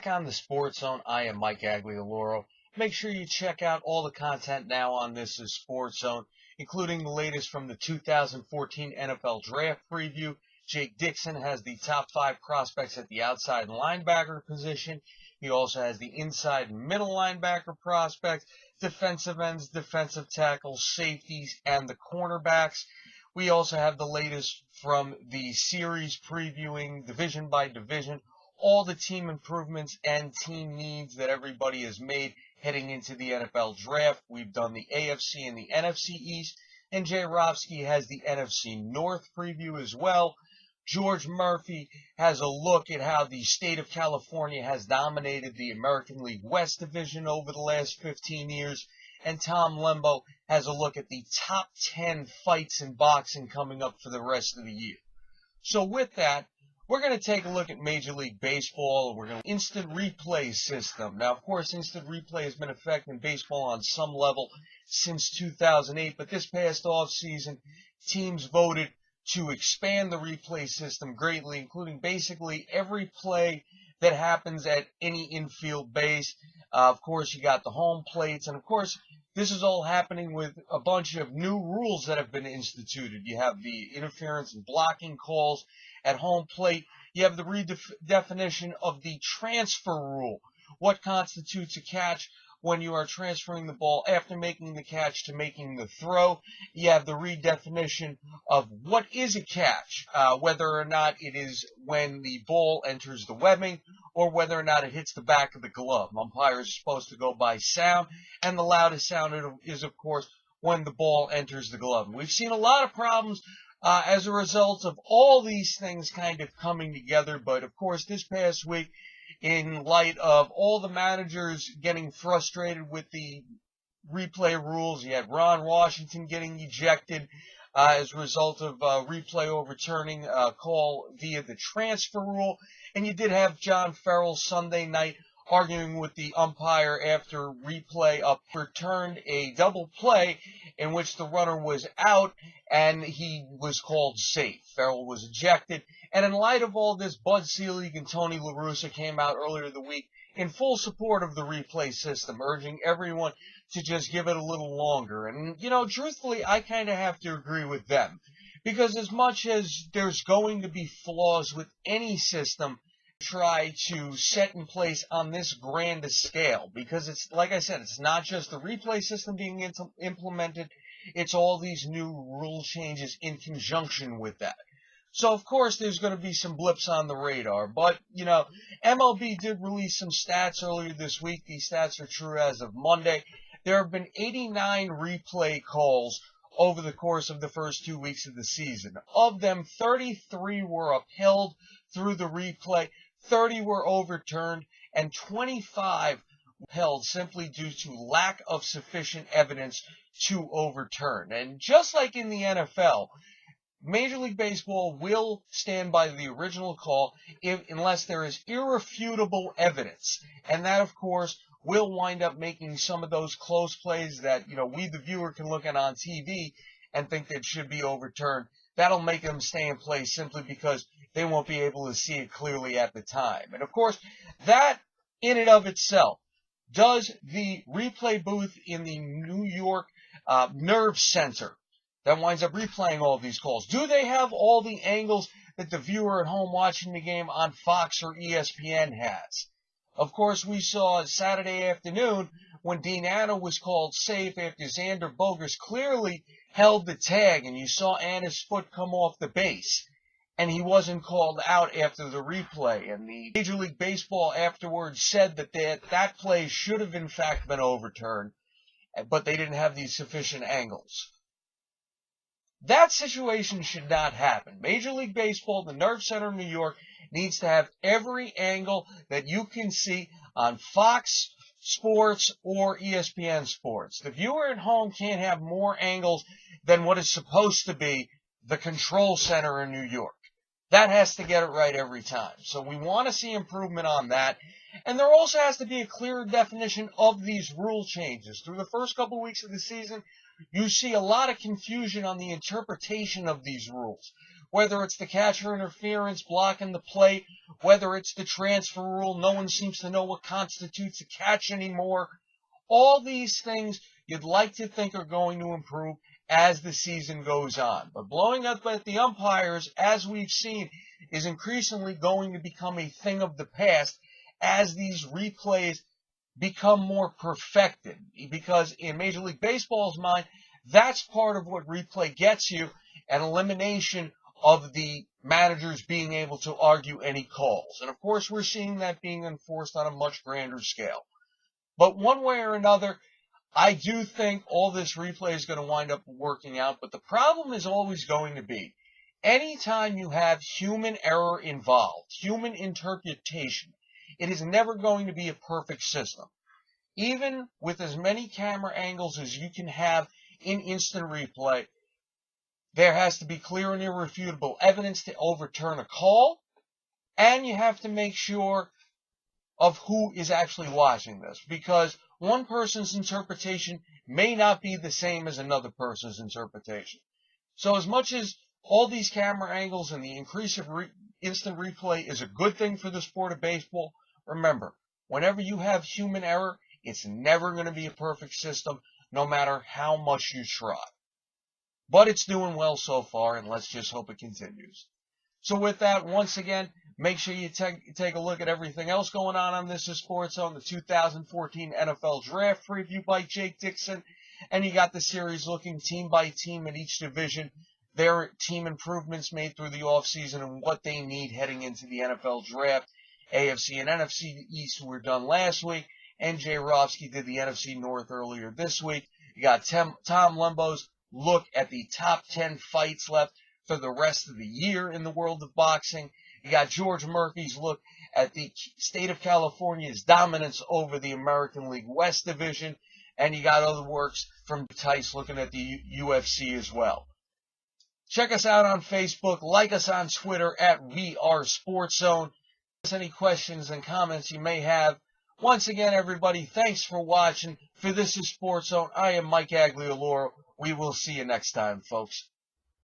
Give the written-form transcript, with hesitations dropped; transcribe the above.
back on the Sports Zone. I am Mike Aglialoro. Make sure you check out all the content now on This Is Sports Zone, including the latest from the 2014 NFL Draft Preview. Jake Dixon has the top 5 prospects at the outside linebacker position. He also has the inside and middle linebacker prospects, defensive ends, defensive tackles, safeties, and the cornerbacks. We also have the latest from the series previewing division by division, all the team improvements and team needs that everybody has made heading into the NFL draft. We've done the AFC and the NFC East, and Jay Rovsky has the NFC North preview as well. George Murphy has a look at how the state of California has dominated the American League West division over the last 15 years. And Tom Lembo has a look at the top 10 fights in boxing coming up for the rest of the year. So with that, we're going to take a look at Major League Baseball. We're going to instant replay system. Now, of course, instant replay has been affecting baseball on some level since 2008, but this past offseason, teams voted to expand the replay system greatly, including basically every play that happens at any infield base. Of course, you got the home plates, and of course, this is all happening with a bunch of new rules that have been instituted. You have the interference and blocking calls at home plate. You have the redefinition of the transfer rule. What constitutes a catch when you are transferring the ball after making the catch to making the throw. You have the redefinition of what is a catch, whether or not it is when the ball enters the webbing or whether or not it hits the back of the glove. Umpires are supposed to go by sound, and the loudest sound is, of course, when the ball enters the glove. We've seen a lot of problems as a result of all these things kind of coming together, but of course this past week, in light of all the managers getting frustrated with the replay rules, you had Ron Washington getting ejected as a result of replay overturning a call via the transfer rule, and you did have John Farrell Sunday night arguing with the umpire after replay overturned a double play in which the runner was out and he was called safe. Farrell was ejected. And in light of all this, Bud Selig and Tony La Russa came out earlier the week in full support of the replay system, urging everyone to just give it a little longer. And, you know, truthfully, I kind of have to agree with them. Because as much as there's going to be flaws with any system, try to set in place on this grand scale, because it's, like I said, it's not just the replay system being implemented, it's all these new rule changes in conjunction with that. So, of course, there's going to be some blips on the radar, but, you know, MLB did release some stats earlier this week. These stats are true as of Monday. There have been 89 replay calls over the course of the first 2 weeks of the season. Of them, 33 were upheld through the replay, 30 were overturned, and 25 upheld simply due to lack of sufficient evidence to overturn. And just like in the NFL, Major League Baseball will stand by the original call unless there is irrefutable evidence. And that, of course, will wind up making some of those close plays that, you know, we, the viewer, can look at on TV and think that should be overturned. That'll make them stay in place simply because they won't be able to see it clearly at the time. And, of course, that in and of itself, does the replay booth in the New York Nerve Center that winds up replaying all of these calls, do they have all the angles that the viewer at home watching the game on Fox or ESPN has? Of course, we saw Saturday afternoon when Dean Anna was called safe after Xander Bogaerts clearly held the tag, and you saw Anna's foot come off the base, and he wasn't called out after the replay. And the Major League Baseball afterwards said that that play should have in fact been overturned, but they didn't have these sufficient angles. That situation should not happen. Major League Baseball, the Nerve Center in New York, needs to have every angle that you can see on Fox Sports or ESPN Sports. The viewer at home can't have more angles than what is supposed to be the control center in New York. That has to get it right every time. So we want to see improvement on that. And there also has to be a clearer definition of these rule changes. Through the first couple weeks of the season, you see a lot of confusion on the interpretation of these rules. whether it's the catcher interference blocking the plate, whether it's the transfer rule, no one seems to know what constitutes a catch anymore. All these things you'd like to think are going to improve as the season goes on. But blowing up at the umpires, as we've seen, is increasingly going to become a thing of the past as these replays become more perfected. Because in Major League Baseball's mind, that's part of what replay gets you, an elimination of the managers being able to argue any calls. And of course, we're seeing that being enforced on a much grander scale. But one way or another, I do think all this replay is going to wind up working out. But the problem is always going to be, anytime you have human error involved, human interpretation, it is never going to be a perfect system. Even with as many camera angles as you can have in instant replay, there has to be clear and irrefutable evidence to overturn a call, and you have to make sure of who is actually watching this, because one person's interpretation may not be the same as another person's interpretation. So as much as all these camera angles and the increase of instant replay is a good thing for the sport of baseball, remember, whenever you have human error, it's never going to be a perfect system, no matter how much you try. But it's doing well so far, and let's just hope it continues. So with that, once again, make sure you take a look at everything else going on This Is SportsZone, the 2014 NFL Draft Preview by Jake Dixon, and you got the series looking team by team in each division, their team improvements made through the offseason and what they need heading into the NFL Draft. AFC and NFC East were done last week, and Jay Rofsky did the NFC North earlier this week. You got Tom Lembo's look at the top 10 fights left for the rest of the year in the world of boxing. You got George Murphy's look at the state of California's dominance over the American League West Division. And you got other works from Tice looking at the UFC as well. Check us out on Facebook. Like us on Twitter at We Are SportsZone. Any questions and comments you may have. Once again, everybody, thanks for watching. For This Is SportsZone, I am Mike Aglialoro. We will see you next time, folks.